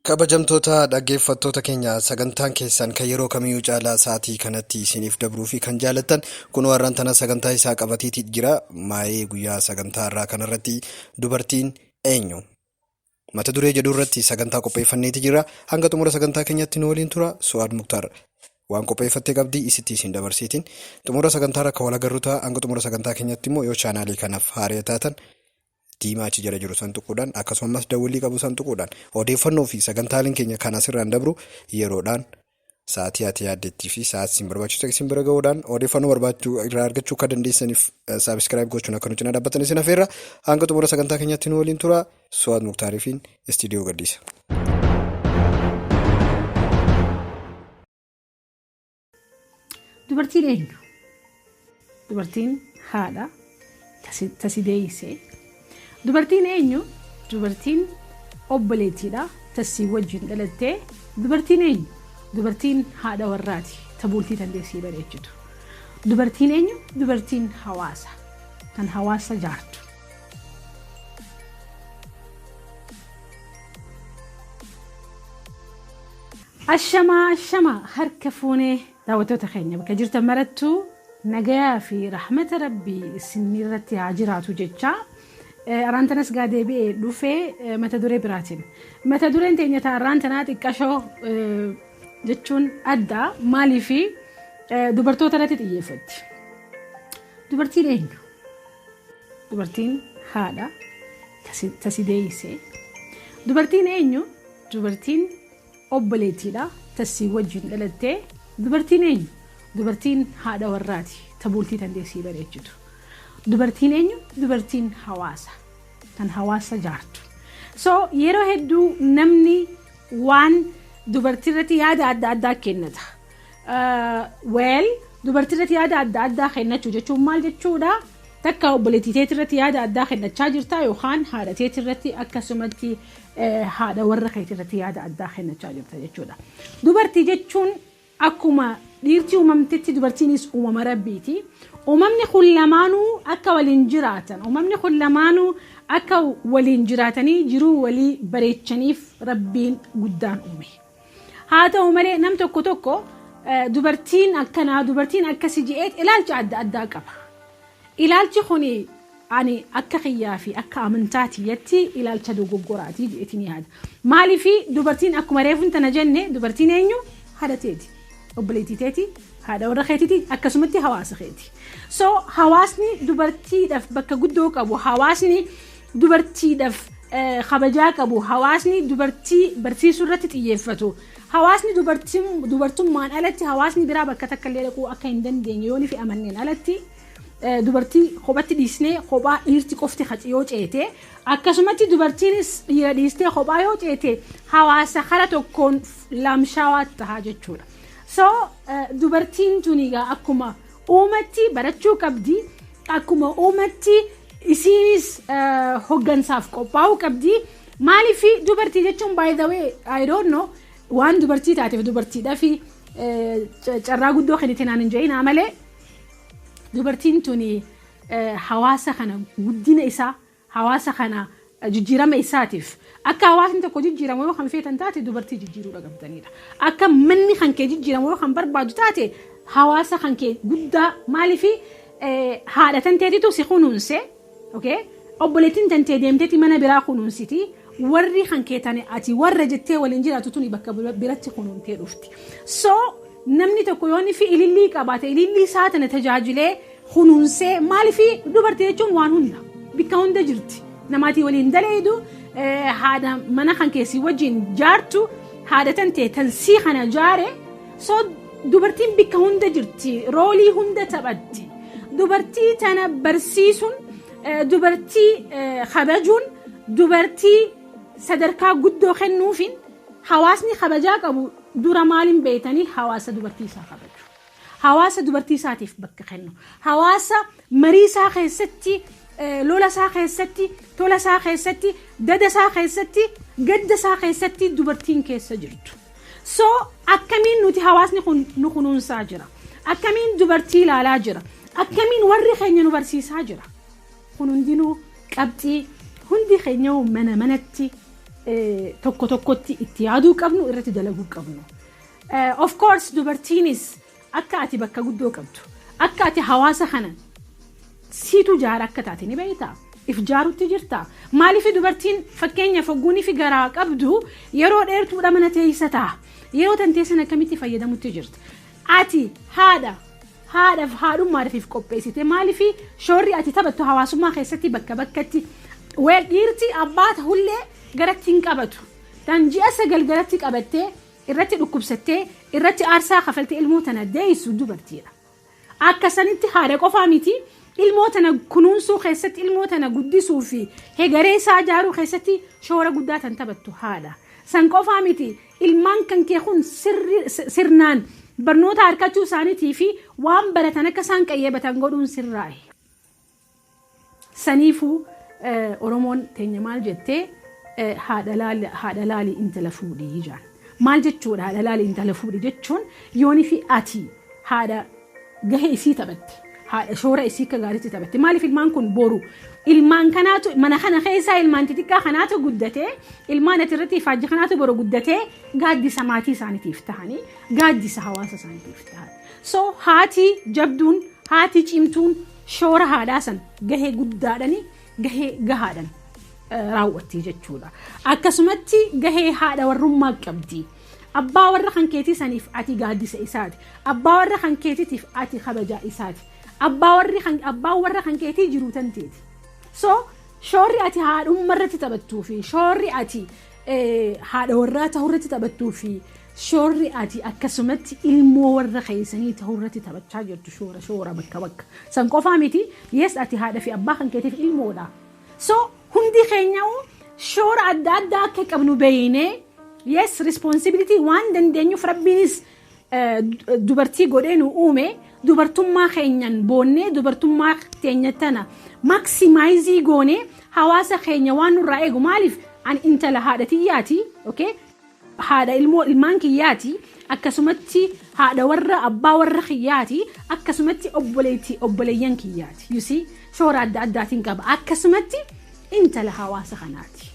Kabajamtoota dhaggeeffattoota keenya sagantaan keessan kan yeroo kamiyyuu caalaa sa'aatii kanatti isiniif dabruu fi kan jaalattan kun warraan tana sagantaa isaa qabatiitii jira. Maayee guyyaa sagantaa irraa kanarratti dubartiin eenyu mata duree jedhu irratti sagantaa qopheeffanneeti jira. Hanga xumura sagantaa keenyatti nu waliin tura. Su'aad Muktaar waan qopheeffattee qabdii isitti isin dabarsiitiin xumura sagantaa akka wal agarru ta'a. Hanga xumura sagantaa keenyatti immoo yoo chaanaalii kanaaf haaraa taatan diimaa achi jala jiru santuquudhaan akkasumas dawwalii qabu santuquudhaan odeeffannoo fi sagantaaleen keenya kan asirraan dabru yeroodhaan sa'aatii ati yaaddeettii fi sa'aatii isin barbaachisu isin bira ga'uudhaan odeeffannoo barbaachuu irraa argachuu akka dandeessaniif saabskiraayib gochuun akka nu cinaa dhaabbatan isin affeerra. Hanga xumura sagantaa keenyatti nu waliin tura. Su'aad Muktaariifiin istiidiyoo gadhiisa. Dubartiin eenyu? Dubartiin haadha tasi deeyisee. Dubartiin eenyu? Dubartiin obboleettiidha. Tasii wajjin dhalattee. Dubartiin eenyu? Dubartiin haadha warraati. Tabuultii dandeessii bareechitu. Dubartiin eenyu? Dubartiin hawaasa. Kan hawaasa jaartu. Ashamaa harka fuunee daawwattoota keenya bakka jirtan marattuu nagayaa fi rahmata rabbii isinirratti haa jiraatu jecha. Araantanas gaadeebi'ee dhufee mata duree biraatiin. Mata dureen teenya araantanaa xiqqashoo jechuun adda maaliif dubartoota irratti xiyyeeffatti. Dubartiin eenyu? Dubartiin haadha tasi deeyisee. Dubartiin eenyu? Dubartiin obboleettiidha. Tasii wajjin dhalattee. Dubartiin eenyu? Dubartiin haadha warraati. Tabuultii dandeessii bareechitu. Dubartiin eenyu? Dubartiin hawaasa. Kan hawaasa jaartu. So yeroo hedduu namni waan dubartii irratti yaada adda addaa kennata. Dubartii irratti yaada adda addaa kennachuu jechuun maal jechuudha? Takka obboleettii teetii irratti yaada addaa kennachaa jirta yookaan haadha teetii irratti akkasumatti haadha warra keetii irratti yaada addaa kennachaa jirta jechuudha. Dubartii jechuun akkuma dhiirtii uumamtetti dubartiinis uumama rabbiiti. Uumamni kun lamaanuu akka waliin jiraatan, uumamni kun lamaanuu akka waliin jiraatanii jiruu walii bareechaniif rabbiin guddaan uume. Haa ta'u malee nam tokko dubartiin akkanaa dubartiin akkasii je'eet ilaalcha adda addaa qaba. Ilaalchi kun ani akka xiyyaa fi akka amantaatiyyatti ilaalcha dogoggoraatii je'eetiin yaada. Maaliif dubartiin akkuma reefuun tana jenne dubartiin eenyu? Haadha teeti. Obboleettii teeti. Haadha warra keetiiti akkasumatti hawaasa keeti. So hawaasni dubartiidhaaf bakka guddoo qabu, hawaasni dubartiidhaaf kabajaa qabu, hawaasni dubartii barsiisuu irratti xiyyeeffatu, hawaasni dubartummaan alatti hawaasni biraa bakka takka illee dhaquu akka hin dandeenye yoon fi amanneen alatti dubartii kophatti dhiisnee kophaa dhiirti qofti yoo ceete akkasumatti dubartiinis dhiira dhiistee kophaa yoo ceete hawaasa kara tokkoon lamshaawaa tahaa jechuudha. So dubartiin tunigaa akkuma uumatti barachuu qabdi, akkuma uumatti isinis hoggansaaf qophaa'uu qabdi. Maaliif dubartii jechuun by the way I don't know waan dubartii taateef dubartiidhaa fi carraa guddoo kennite naan hin jedhina malee dubartiin tuni hawaasa kana guddina isaa hawaasa kana jijjiirama isaatiif akka hawaasni tokko jijjiiramu yoo kan feetan taate dubartii jijjiiruu dhagamtanidha. Akka manni kan kee jijjiiramu yoo kan barbaadu taate hawaasa kan kee guddaa maaliif haadha tanteetitu si kunuunse, okay? Obboleettiin tantee deemteeti mana biraa kunuunsiti. Warri kan kee tane ati warra jettee waliin jiraatu tuni bakka biratti kunuuntee dhufti. So namni tokko yoo fi ilillii qabaate ilillii isaa tana tajaajilee kunuunsee maaliif dubartii jechuun waan hunda bakka hunda jirti. Namaatii waliin daleedu haadha mana kan keessi wajjin jaartu haadha tantee tansii kana jaare. So dubartiin bakka hunda jirti, roolii hunda taphatti. Dubartii tana barsiisuun, dubartii kabajuun, dubartii sadarkaa guddoo kennuufiin hawaasni kabajaa qabu dura maaliin beeytanii hawaasa dubartii isaa kabaju. Hawaasa dubartii isaatiif bakka kennu. Hawaasa marii isaa keessatti, lola isaa keessatti, tola isaa keessatti, dada isaa keessatti, gadda isaa keessatti dubartiin keessa jirtu. So akkamiin nuti hawaasni kun nu kunuunsaa jira? Akkamiin dubartii ilaalaa jira? Akkamiin warri keenya nu barsiisaa jira? Kun hundinuu qabxii hundi keenya mana manatti tokko tokkotti itti yaaduu qabnu irratti dalaguu qabnu. Of course dubartiinis akka ati bakka guddoo qabdu akka ati hawaasa kana siitu jaara akka taate ni beektaa if jaarutti jirta. Maaliif dubartiin fakkeenya fogguunii fi garaa qabdu yeroo dheertuudha mana teessaa yeroo tanteessan akkamitti fayyadamutti jirti. Ati haadhaaf haadhummaadhaaf qopheessite maaliif shoorri ati taphattu hawaasummaa keessatti bakka bakkatti weel dhiirti abbaa ta'ullee garatti hin qabatu. Tan ji'a 9 garatti qabattee irratti dhukkubsattee irratti aarsaa kafaltee ilmoo tana deessu dubartiidha. Akka sanitti haadha qofaa miti ilmoo tana kunuunsuu keessatti ilmoo tana guddisuu fi hegaree isaa ijaaruu keessatti shoora guddaa tan taphattu haadha. San qofaa miti ilmaan kan kee kun sirnaan barnoota harkachuu isaaniitii fi waan baratan akka isaan qayyabatan godhuun sirraa'i. Saniifuu Oromoon teenya maal jettee haadha laali intala fuudhii jaan. Maal jechuudha haadha laali intala fuudhii jechuun yoonii fi ati haadha gahee isii taphatte haadha shoora isii akka gaariitti taphatte maaliif ilmaan kun boru ilmaan kanaatu mana kana keessaa ilmaan xixiqqaa kanaatu guddatee ilmaan ati irratti ifaajji kanaatu boru guddatee gaaddisa maatii isaaniitiif ta'anii gaaddisa hawaasa isaaniitiif ta'anii. So haati jabduun haati cimtuun shoora haadhaa san gahee guddaadhanii gahee gahaadhan raawwatti jechuudha. Akkasumatti gahee haadha warrummaa qabdi. Abbaa warra kan keetii saniif ati gaaddisa isaati. Abbaa warra kan keetiitiif ati kabajaa isaati. Abbaa warra kan keetii jiru tanteeti. So shoorri ati haadhummaa irratti taphattuu fi shoorri ati haadha warraa ta'uu irratti taphattuu fi shoorri ati akkasumatti ilmoo warra keessanii ta'uu irratti taphachaa jirtu shoora bakka. San qofaa miti yes ati haadha fi abbaa kan keetiif ilmoodha. So hundi keenyaa'u shoora adda addaa akka qabnu beeyne yes responsibility waan dandeenyuuf rabbiinis dubartii godhee nu uume dubartummaa keenyan boonnee dubartummaa teenya tana maximize goone hawaasa keenya waan nurraa eegu maaliif an intala haadha tiyyaati okay haadha ilmaan kiyyaati akkasumatti haadha warra abbaa warra kiyyaati akkasumatti obboleeyyan kiyyaati you see shoora adda addaatiin qaba akkasumatti intala hawaasa kanaati.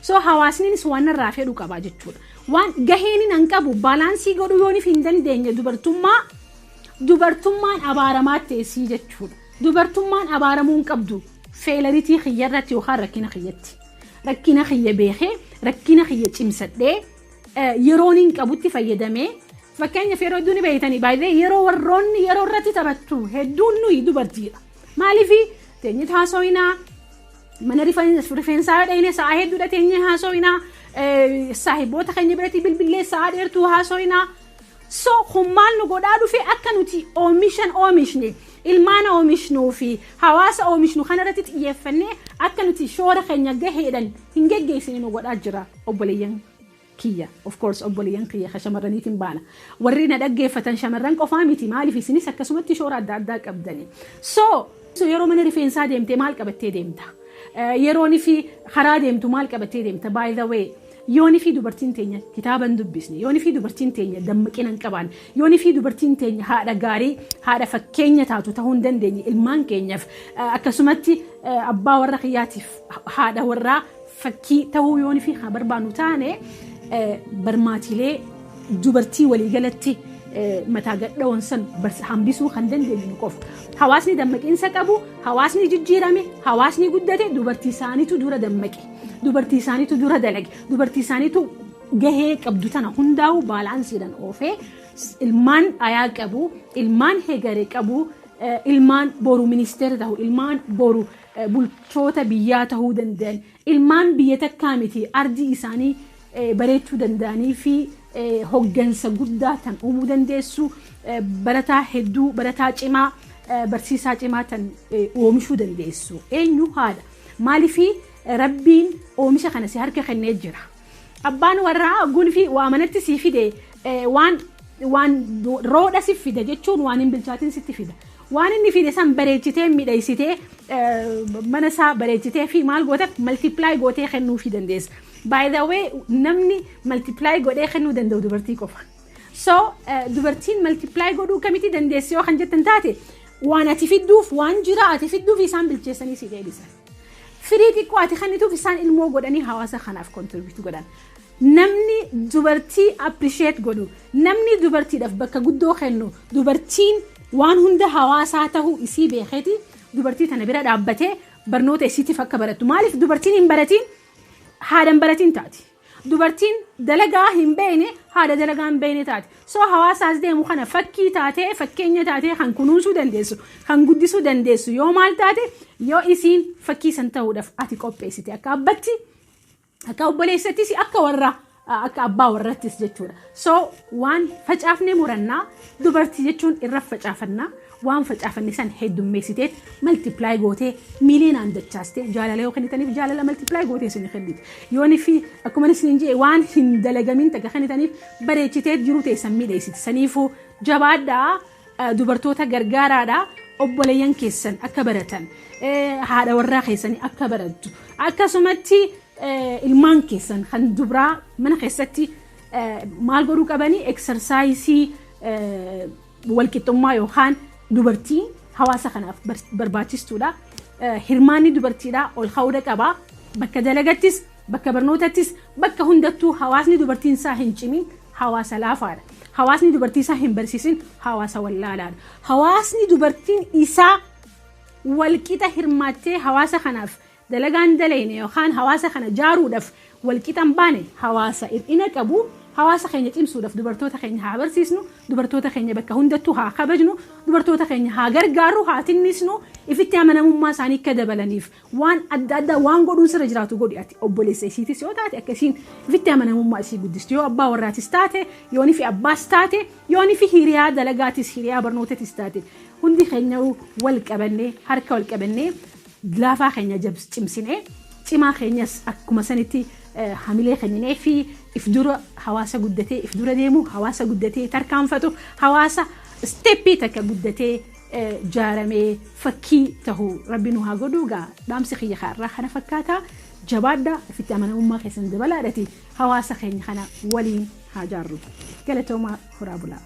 So hawaasnis waan irraa fedhu qaba jechuudha. Waan gaheen nan qabu baalaansii godhuu yooniif hin dandeenye dubartummaan abaaramaa teessii jechuudha. Dubartummaan abaaramuu hin qabdu feelaritii xiyyarratti yookaan rakkina xiyyatti. Rakkina xiyya beekee rakkina xiyya cimsadhee yeroon hin qabutti fayyadamee fakkeenyaaf yeroo hedduun beeytanii baay'ee yeroo warroonni yeroo irratti taphattu hedduun nuyi dubartiidha. Maaliif teenye haasawinaa mana rifeensaa dhayne sa'a hedduudha teenye haasawinaa saahiboota keenya biratti bilbilee sa'a dheertuu haasawinaa. So hummaan nu godhaa dhufe akka nuti oomishne ilmaan oomishnuu fi hawaasa oomishnu kanarratti xiyyeeffannee akka nuti shoora keenya gaheedhan hin geggeessine nu godhaa jira obboleeyyan kiyya. Of course obboleeyyan kiyya shamarraniitiin baana warri na dhaggeeffatan shamarran qofaa miti maaliif isinis akkasumatti shoora adda addaa qabdani. So yeroo mana rifeensaa deemtee maal qabattee deemta? Yeroon fi karaa deemtu maal qabattee deemta? By the way yooni fi dubartiin teenya kitaaban dubbisne yooni fi dubartiin teenya dammaqina hin qaban yooni fi dubartiin teenya haadha gaarii haadha fakkeenya taatu ta'uu hin dandeenye ilmaan keenyaaf akkasumatti abbaa warra kiyyaatiif haadha warraa fakkii ta'uu yooni fi barbaannu taane barmaatilee dubartii waliigalatti mataa gadhaawwan san hambisuu kan dandeenyu qofa. Hawaasni dammaqinsa qabu hawaasni jijjiirame hawaasni guddate dubartii isaaniitu dura dammaqe. Dubartii isaaniitu dura dalage dubartii isaaniitu gahee qabdu tana hundaa'u baalaansiidhaan oofee ilmaan ayaa qabu ilmaan hegaree qabu ilmaan boru ministeera ta'u ilmaan boru bulchoota biyyaa ta'uu danda'an ilmaan biyya takkaa miti ardii isaanii bareechuu danda'anii fi hoggansa guddaa tan uumuu dandeessu barataa hedduu barataa cimaa barsiisaa cimaa tan oomishuu dandeessu eenyu haadha maaliif rabbiin oomisha kana si harka kennee jira. Abbaan warraa gunfi waa manatti si fide waan roodha si fide jechuun waan hin bilchaatin sitti fida. Waan inni fide san bareechitee midhaysitee mana isaa bareechitee fi maal goote multiply gootee kennuu fi dandeessa. By the way namni multiply godhee kennuu danda'u dubartii qofa. So dubartiin multiply godhuu kamitti dandeessi yoo kan jettan taate waan ati fidduuf waan jira ati fidduuf isaan bilcheessanii si deebisan. firii xiqqaati kannituuf isaan ilmoo godhanii hawaasa kanaaf kontribiutu godhan. Namni dubartii appreciate godhu, namni dubartiidhaaf bakka guddoo kennu, dubartiin waan hunda hawaasaa ta'uu isii beeketi dubartii tana bira dhaabbatee barnoota isiitiif akka barattu. Maaliif dubartiin hin baratiin haadhan baratiin taati. Dubartiin dalagaa hin beekne haadha dalagaa hin beekne taati. So hawaasaas deemu kana fakkii taatee fakkeenya taatee kan kunuunsuu dandeessu, kan guddisuu dandeessu yoo maal taate yoo isiin fakkii san ta'uudhaaf ati qopheessite akka abbatti, akka obboleessattis, akka warra akka abbaa warrattis jechuudha. So waan facaafne murannaa dubartii jechuun irra facaafannaa. Waan facaafanne san heddummeessitee multiply gootee miliyoonaan dachaaste jaalala yoo kennitaniif jaalala multiply gootee isin kenniti. Yooni fi akkuma isin jee waan hin dalagamin takka kennitaniif bareechitee jiru teessan miidheessiti. Saniifuu jabaadhaa dubartoota gargaaraadhaa obboleeyyan keessan akka baratan haadha warraa keessanii akka barattu akkasumatti ilmaan keessan kan dubraa mana keessatti maal godhuu qabanii exersaayisii walqixxummaa yookaan dubartiin hawaasa kanaaf barbaachistuudha. Hirmaanni dubartiidhaa ol ka'uu qaba. Bakka dalagattis, bakka barnootattis, bakka hundattuu hawaasni dubartiin isaa hin cimin hawaasa laafaadha. Hawaasni dubartii isaa hin barsiisin hawaasa wallaalaadha. Hawaasni dubartiin isaa walqixa hirmaattee hawaasa kanaaf dalagaan dalayne yookaan hawaasa kana jaaruudhaaf walqixan baane hawaasa hir'ina qabu. Hawaasa keenya cimsuudhaaf dubartoota keenya haa barsiisnu, dubartoota keenya bakka hundattuu haa kabajnu, dubartoota keenya haa gargaarru, haa tinnisnu, ifitti amanamummaa isaanii akka dabalaniif waan adda addaa waan godhuun sirra jiraatu godhi. Ati obboleessa isiitis yoo taate akkasiin ifitti amanamummaa isii guddistu. Yoo abbaa warraatis taate, yooni fi abbaas taate, yooni fi hiriyaa dalagaatis, hiriyaa barnootatis taate, hundi keenya wal qabannee harka wal qabannee laafaa keenya cimsinee cimaa keenyas akkuma sanitti hamilee kenninee fi if dura hawaasa guddatee if dura deemu hawaasa guddatee tarkaanfatu hawaasa steppii takka guddatee jaaramee fakkii ta'uu rabbi nu haa godhu. Gaa dhaamsi kiyya kaarraa kana fakkaata. Jabaadhaa ifitti amanamummaa keessan dabalaadhaati hawaasa keenya kana waliin haa jaarru. Galatoomaa horaa bulaa.